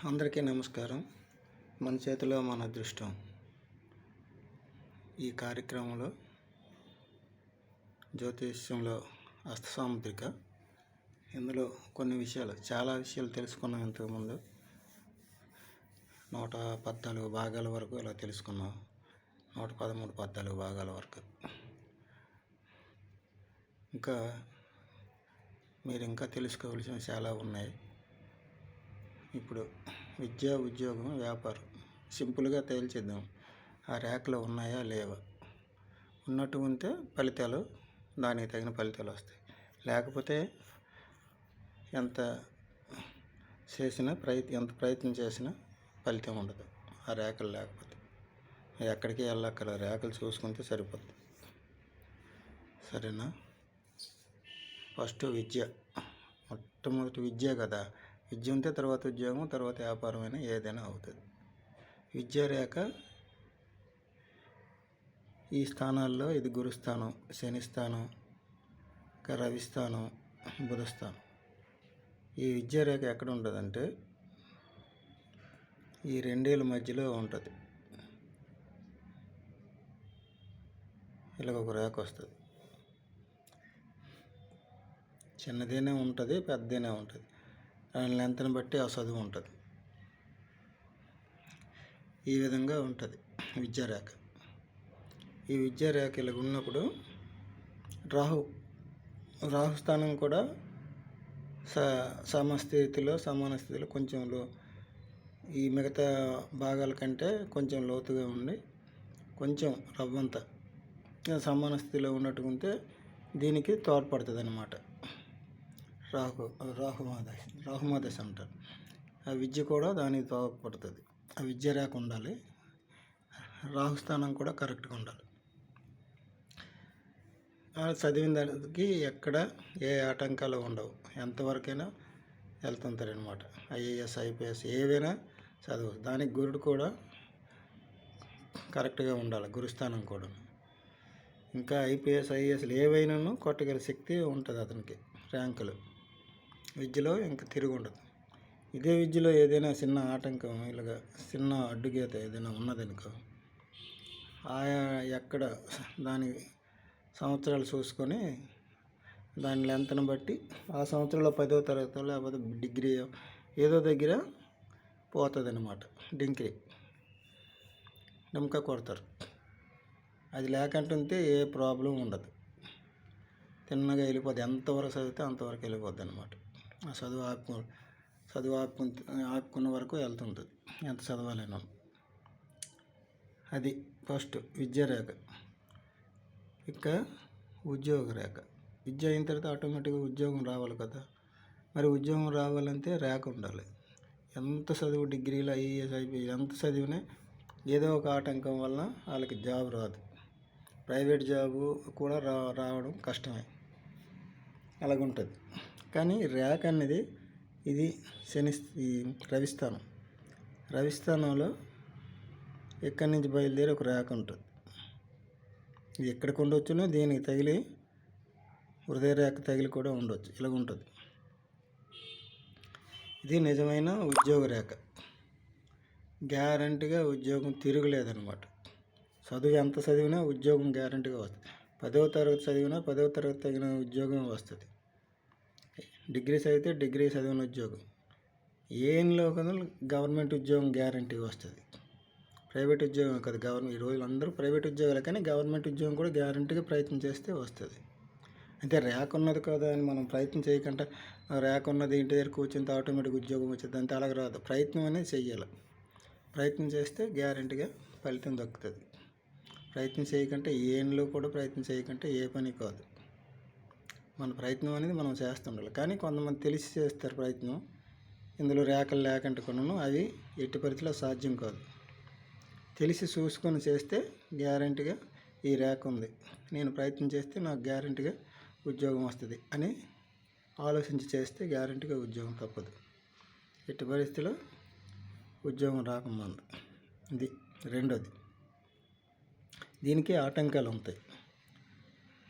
అందరికీ నమస్కారం. మన చేతిలో మన అదృష్టం ఈ కార్యక్రమంలో జ్యోతిష్యంలో హస్తసాముద్రిక ఇందులో చాలా విషయాలు తెలుసుకున్నాం. ఇంతకుముందు 114 భాగాల వరకు ఇలా తెలుసుకున్నాం. 113 భాగాల వరకు మీరు ఇంకా తెలుసుకోవాల్సినవి చాలా ఉన్నాయి. ఇప్పుడు విద్య, ఉద్యోగం, వ్యాపారం సింపుల్గా తేల్చేద్దాం. ఆ రేఖలో ఉన్నాయా లేవా? ఉన్నట్టు ఉంటే ఫలితాలు దానికి తగిన ఫలితాలు వస్తాయి. లేకపోతే ఎంత ప్రయత్నం చేసినా ఫలితం ఉండదు. ఆ రేఖలు లేకపోతే ఎక్కడికి వెళ్ళక్కల రేఖలు చూసుకుంటే సరిపోతుంది. సరేనా? ఫస్ట్ విద్య, మొట్టమొదటి విద్య కదా. విద్య ఉంటే తర్వాత ఉద్యోగం, తర్వాత వ్యాపారమైన ఏదైనా అవుతుంది. విద్యారేఖ ఈ స్థానాల్లో ఇది గురుస్థానం, శనిస్థానం, రవిస్థానం, బుధస్థానం. ఈ విద్యారేఖ ఎక్కడ ఉంటుందంటే ఈ రెండేళ్ళ మధ్యలో ఉంటుంది. ఇలాగ ఒక రేఖ వస్తుంది. చిన్నదేనే ఉంటుంది, పెద్దదేనే ఉంటుంది. దాని లెంత్ని బట్టి ఆ చదువు ఉంటుంది. ఈ విధంగా ఉంటుంది విద్యారేఖ. ఈ విద్యారేఖ ఇలా ఉన్నప్పుడు రాహుస్థానం కూడా సమాన స్థితిలో కొంచెం ఈ మిగతా భాగాల కంటే కొంచెం లోతుగా ఉండి కొంచెం రవ్వంత సమాన స్థితిలో ఉన్నట్టుకుంటే దీనికి తోడ్పడుతుంది అన్నమాట. రాహుమదశ అంటారు. ఆ విద్య కూడా దానికి తోడ్పడుతుంది. ఆ విద్యారేఖ ఉండాలి. రాహుస్థానం కూడా కరెక్ట్గా ఉండాలి. చదివిన దానికి ఎక్కడ ఏ ఆటంకాలు ఉండవు. ఎంతవరకైనా వెళ్తుంటారనమాట. ఐఏఎస్, ఐపీఎస్ ఏవైనా చదువు. దానికి గురుడు కూడా కరెక్ట్గా ఉండాలి. గురుస్థానం కూడా. ఇంకా ఐపీఎస్, ఐఏఎస్లు ఏవైనాను కొట్టగల శక్తి ఉంటుంది అతనికి. ర్యాంకులు విద్యలో ఇంకా తిరిగి ఉండదు. ఇదే విద్యలో ఏదైనా చిన్న ఆటంకం, ఇలాగ చిన్న అడ్డుగీత ఏదైనా ఉన్నదనుకో, ఆయా ఎక్కడ దాని సంవత్సరాలు చూసుకొని దాని లెంత్ను బట్టి ఆ సంవత్సరంలో 10వ తరగతి లేకపోతే డిగ్రీ ఏదో దగ్గర పోతుంది అన్నమాట. డెంకా కొడతారు. అది లేకుంటే ఏ ప్రాబ్లం ఉండదు. తిన్నగా వెళ్ళిపోద్ది. ఎంతవరకు చదివితే అంతవరకు వెళ్ళిపోద్ది అన్నమాట. ఆ చదువు ఆపుకున్న వరకు వెళ్తుంటుంది. ఎంత చదవాలేనో. అది ఫస్ట్ విద్యారేఖ. ఇంకా ఉద్యోగ రేఖ. విద్య అయిన తర్వాత ఆటోమేటిక్గా ఉద్యోగం రావాలి కదా. మరి ఉద్యోగం రావాలంటే రేఖ ఉండాలి. ఎంత చదువు, డిగ్రీలు, ఐఏఎస్, ఐపీఎస్ ఎంత చదివినా ఏదో ఒక ఆటంకం వల్ల వాళ్ళకి జాబ్ రాదు. ప్రైవేట్ జాబు కూడా రావడం కష్టమే. అలాగుంటుంది. కానీ రేఖ అనేది ఇది రవిస్థానంలో ఎక్కడి నుంచి బయలుదేరి ఒక రేఖ ఉంటుంది. ఇది ఎక్కడికి ఉండొచ్చునో దీనికి తగిలి హృదయ రేఖ తగిలి కూడా ఉండొచ్చు. ఇలాగ ఉంటుంది. ఇది నిజమైన ఉద్యోగ రేఖ. గ్యారంటీగా ఉద్యోగం తిరగలేదన్నమాట. చదువు ఎంత చదివినా ఉద్యోగం గ్యారంటీగా వస్తుంది. 10వ తరగతి చదివినా 10వ తరగతి తగిన ఉద్యోగం వస్తుంది. డిగ్రీ చదివితే డిగ్రీ చదివిన ఉద్యోగం. ఏంలో కదా గవర్నమెంట్ ఉద్యోగం గ్యారంటీ వస్తుంది. ప్రైవేట్ ఉద్యోగం కదా. ఈ రోజులు అందరూ ప్రైవేట్ ఉద్యోగాలు, కానీ గవర్నమెంట్ ఉద్యోగం కూడా గ్యారంటీగా ప్రయత్నం చేస్తే వస్తుంది. అయితే రేఖ ఉన్నది కదా అని మనం ప్రయత్నం చేయకుండా రేఖ ఉన్నది ఇంటి దగ్గర కూర్చుంటే ఆటోమేటిక్ ఉద్యోగం వచ్చేది అంతే అలాగ రాదు. ప్రయత్నం అనేది చెయ్యాలి. ప్రయత్నం చేస్తే గ్యారంటీగా ఫలితం దక్కుతుంది. ప్రయత్నం చేయకంటే ఏంలో కూడా ప్రయత్నం చేయకంటే ఏ పని కాదు. మన ప్రయత్నం అనేది మనం చేస్తుండాలి. కానీ కొంతమంది తెలిసి చేస్తారు ప్రయత్నం. ఇందులో రేఖలు లేకుంటే కొనను అవి ఎట్టి పరిస్థితిలో సాధ్యం కాదు. తెలిసి చూసుకొని చేస్తే గ్యారంటీగా ఈ రేఖ ఉంది, నేను ప్రయత్నం చేస్తే నాకు గ్యారంటీగా ఉద్యోగం వస్తుంది అని ఆలోచించి చేస్తే గ్యారంటీగా ఉద్యోగం తప్పదు. ఎట్టి పరిస్థితిలో ఉద్యోగం రాకముందు. ఇది రెండోది. దీనికి ఆటంకాలు ఉంటాయి.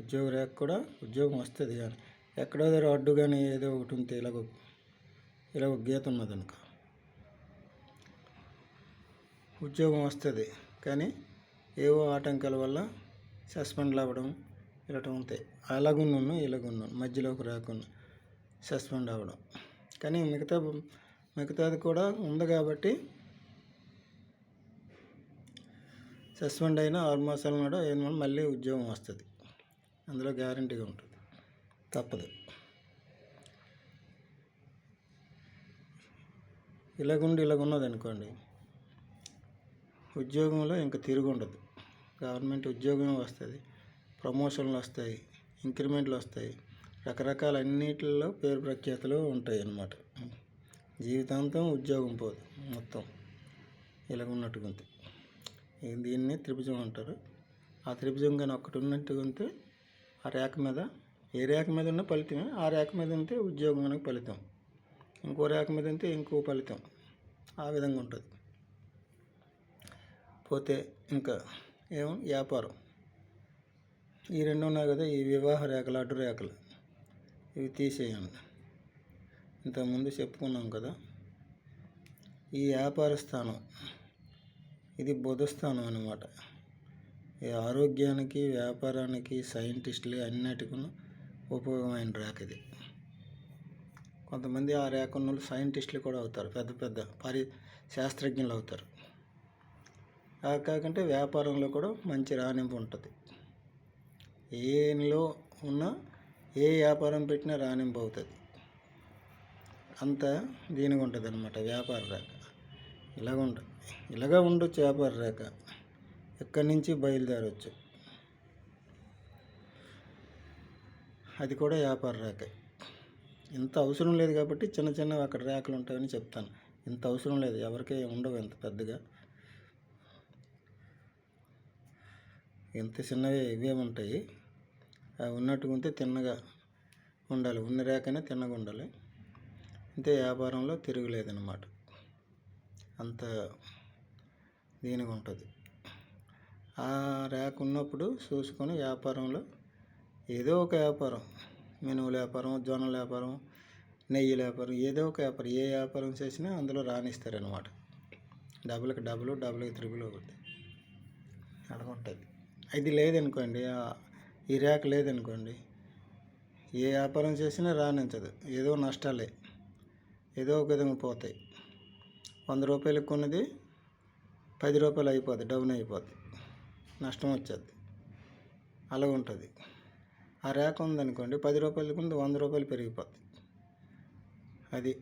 ఉద్యోగ రేఖ కూడా ఉద్యోగం వస్తుంది, కానీ ఎక్కడో దగ్గర అడ్డు కానీ ఏదో ఒకటి ఉంటే ఇలాగ గీత ఉన్నదనుకో, ఉద్యోగం వస్తుంది, కానీ ఏవో ఆటంకాల వల్ల సస్పెండ్లు అవ్వడం ఇలా ఉంటాయి. అలాగున్నాను ఇలాగున్నాను మధ్యలో ఒక రాకున్నా సస్పెండ్ అవ్వడం. కానీ మిగతాది కూడా ఉంది కాబట్టి సస్పెండ్ అయినా 6 మాసాల నాడు 5 నెలలు మళ్ళీ ఉద్యోగం వస్తుంది. అందులో గ్యారంటీగా ఉంటుంది, తప్పదు. ఇలాగున్నది అనుకోండి, ఉద్యోగంలో ఇంకా తిరుగు ఉండదు. గవర్నమెంట్ ఉద్యోగం వస్తుంది, ప్రమోషన్లు వస్తాయి, ఇంక్రిమెంట్లు వస్తాయి, రకరకాల అన్నిటిలో పేరు ప్రఖ్యాతులు ఉంటాయి అన్నమాట. జీవితాంతం ఉద్యోగం పోదు మొత్తం. ఇలాగున్నట్టుగా ఉంది. దీన్ని త్రిభుజం అంటారు. ఆ త్రిభుజం కానీ ఒక్కటి ఉన్నట్టుగా ఉంటే ఆ రేఖ మీద, ఏ రేఖ మీద ఉన్న ఫలితమే, ఆ రేఖ మీద ఉంటే ఉద్యోగం అనేది ఫలితం, ఇంకో రేఖ మీద ఉంటే ఇంకో ఫలితం. ఆ విధంగా ఉంటుంది. పోతే ఇంకా వ్యాపారం, ఈ 2 ఉన్నాయి కదా, ఈ వివాహ రేఖలు, అడ్డు రేఖలు, ఇవి తీసేయండి. ఇంతకుముందు చెప్పుకున్నాం కదా. ఈ వ్యాపార స్థానం, ఇది బుధ స్థానం అన్నమాట. ఈ ఆరోగ్యానికి, వ్యాపారానికి, సైంటిస్టులు అన్నిటికీ ఉపయోగమైన రేఖ ఇది. కొంతమంది ఆ రేఖ ఉన్న వాళ్ళు సైంటిస్టులు కూడా అవుతారు, పెద్ద పెద్ద శాస్త్రజ్ఞులు అవుతారు. కాకుంటే వ్యాపారంలో కూడా మంచి రాణింపు ఉంటుంది. ఏలో ఉన్నా, ఏ వ్యాపారం పెట్టినా రాణింపు అవుతుంది. అంత దీనిగా ఉంటుంది అన్నమాట వ్యాపార రేఖ. ఇలాగా ఉండొచ్చు వ్యాపార రేఖ, ఎక్కడి నుంచి బయలుదేరవచ్చు. అది కూడా వ్యాపార రేఖ. ఇంత అవసరం లేదు కాబట్టి చిన్న అక్కడ రేఖలు ఉంటాయని చెప్తాను. ఇంత అవసరం లేదు, ఎవరికీ ఉండవు ఇంత పెద్దగా. ఇంత చిన్నవి ఇవే ఉంటాయి. అవి ఉన్నట్టుగా ఉంటే తిన్నగా ఉండాలి, ఉన్న రేఖనే తిన్నగా ఉండాలి. అంతే, వ్యాపారంలో తిరుగులేదన్నమాట. అంత దీనిగా ఉంటుంది. ఆ రేఖ ఉన్నప్పుడు చూసుకొని వ్యాపారంలో ఏదో ఒక వ్యాపారం, మినుముల వ్యాపారం, జొన్నల వ్యాపారం, నెయ్యి వ్యాపారం, ఏదో ఒక వ్యాపారం, ఏ వ్యాపారం చేసినా అందులో రాణిస్తారనమాట. డబుల్కి డబుల్, డబుల్కి త్రిబుల్ అవుతుంది. అలాగుంటుంది. ఇది లేదనుకోండి, ఈ రేఖ లేదనుకోండి, ఏ వ్యాపారం చేసినా రాణించదు. ఏదో నష్టాలే, ఏదో ఒక విధంగా పోతాయి. 100 రూపాయలకు కొన్నది 10 రూపాయలు అయిపోద్ది, డౌన్ అయిపోద్ది, నష్టం వచ్చేది. అలా ఉంటుంది. ఆ రేఖ ఉందనుకోండి, 10 రూపాయలకు ఉంది 100 రూపాయలు పెరిగిపోద్ది. అది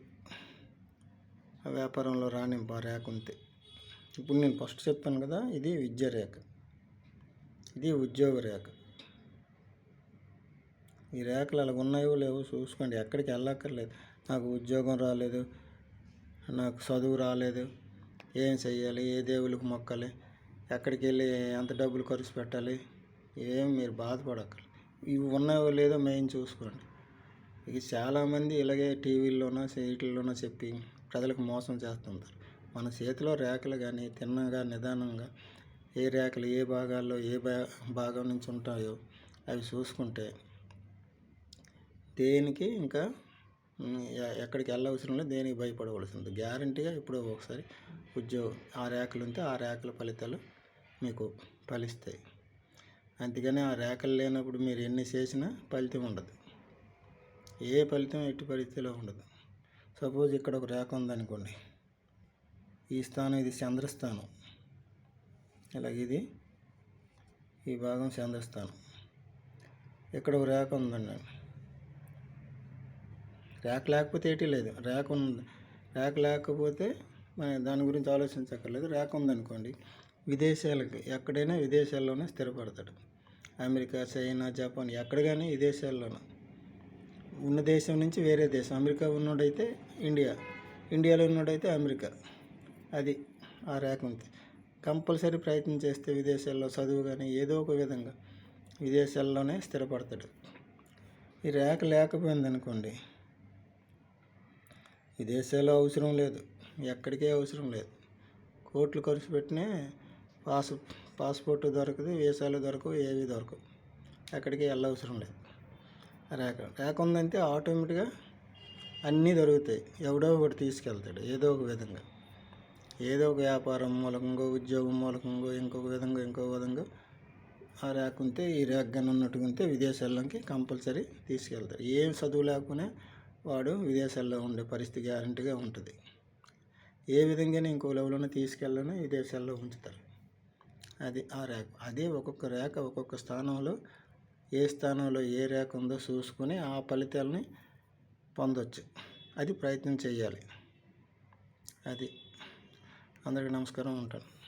ఆ వ్యాపారంలో రాణింపు ఆ రేఖ ఉంటే. ఇప్పుడు నేను ఫస్ట్ చెప్పాను కదా, ఇది విద్య రేఖ, ఇది ఉద్యోగ రేఖ. ఈ రేఖలు అలా ఉన్నాయో లేవో చూసుకోండి. ఎక్కడికి వెళ్ళక్కర్లేదు. నాకు ఉద్యోగం రాలేదు, నాకు చదువు రాలేదు, ఏం చెయ్యాలి, ఏ దేవుళ్ళకి మొక్కాలి, ఎక్కడికి వెళ్ళి ఎంత డబ్బులు ఖర్చు పెట్టాలి, ఏం మీరు బాధపడక్కర్లేదు. ఇవి ఉన్నాయో లేదో మెయిన్ చూసుకోండి. ఇక చాలామంది ఇలాగే టీవీల్లోనో సీట్లలోనో చెప్పి ప్రజలకు మోసం చేస్తుంటారు. మన చేతిలో రేఖలు కానీ తిన్నగా నిదానంగా ఏ రేఖలు ఏ భాగాల్లో ఏ భాగం నుంచి ఉంటాయో అవి చూసుకుంటే దేనికి ఇంకా ఎక్కడికి వెళ్ళవలసిన లేదు, దేనికి భయపడవలసింది. గ్యారంటీగా ఇప్పుడు ఒకసారి ఉద్యోగం ఆ రేఖలు ఉంటే ఆ రేఖల ఫలితాలు మీకు ఫలిస్తాయి. అందుకని ఆ రేఖలు లేనప్పుడు మీరు ఎన్ని చేసినా ఫలితం ఉండదు. ఏ ఫలితం ఎట్టి పరిస్థితిలో ఉండదు. సపోజ్ ఇక్కడ ఒక రేఖ ఉందనుకోండి, ఈ స్థానం ఇది చంద్రస్థానం, ఇలాగ ఇది ఈ భాగం చంద్రస్థానం. ఇక్కడ ఒక రేఖ ఉందండి, రేఖ లేకపోతే ఏటీ లేదు, రేఖ ఉంది. రేఖ లేకపోతే దాని గురించి ఆలోచించక్కర్లేదు. రేఖ ఉందనుకోండి, విదేశాలకి ఎక్కడైనా విదేశాల్లోనే స్థిరపడతాడు. అమెరికా, చైనా, జపాన్ ఎక్కడ కానీ విదేశాల్లోనూ. ఉన్న దేశం నుంచి వేరే దేశం, అమెరికా ఉన్నోడైతే ఇండియా, ఇండియాలో ఉన్నోడైతే అమెరికా. అది ఆ రేఖ ఉంది. కంపల్సరీ ప్రయత్నం చేస్తే విదేశాల్లో చదువు కానీ ఏదో ఒక విధంగా విదేశాల్లోనే స్థిరపడతాడు. ఈ రేఖ లేకపోయిందనుకోండి, విదేశాల్లో అవసరం లేదు, ఎక్కడికే అవసరం లేదు, కోట్లు ఖర్చు పెట్టినా పాస్పోర్ట్ దొరకదు, వీసాలు దొరకవు, ఏవి దొరకవు, ఎక్కడికి వెళ్ళవసరం లేదు. రేఖ ఉందంటే ఆటోమేటిక్గా అన్నీ దొరుకుతాయి. ఎవడో ఒకటి తీసుకెళ్తాడు ఏదో ఒక విధంగా. ఏదో ఒక వ్యాపారం మూలకంగా, ఉద్యోగం మూలకంగా, ఇంకొక విధంగా ఆ ర్యాక్ ఉంటే, ఈ ర్యాక్ కానీ ఉన్నట్టుగా ఉంటే విదేశాల్లోకి కంపల్సరీ తీసుకెళ్తారు. ఏం చదువు లేకునే వాడు విదేశాల్లో ఉండే పరిస్థితి గ్యారంటీగా ఉంటుంది. ఏ విధంగానే ఇంకో లెవెల్లోనే తీసుకెళ్ళని విదేశాల్లో ఉంచుతారు. అది ఆ ర్యాక్. అదే ఒక్కొక్క ర్యాక్ ఒక్కొక్క స్థానంలో ఏ స్థానంలో ఏ ర్యాక్ ఉందో చూసుకొని ఆ ఫలితాలని పొందొచ్చు. అది ప్రయత్నం చేయాలి. అది అందరికీ నమస్కారం, ఉంటాను.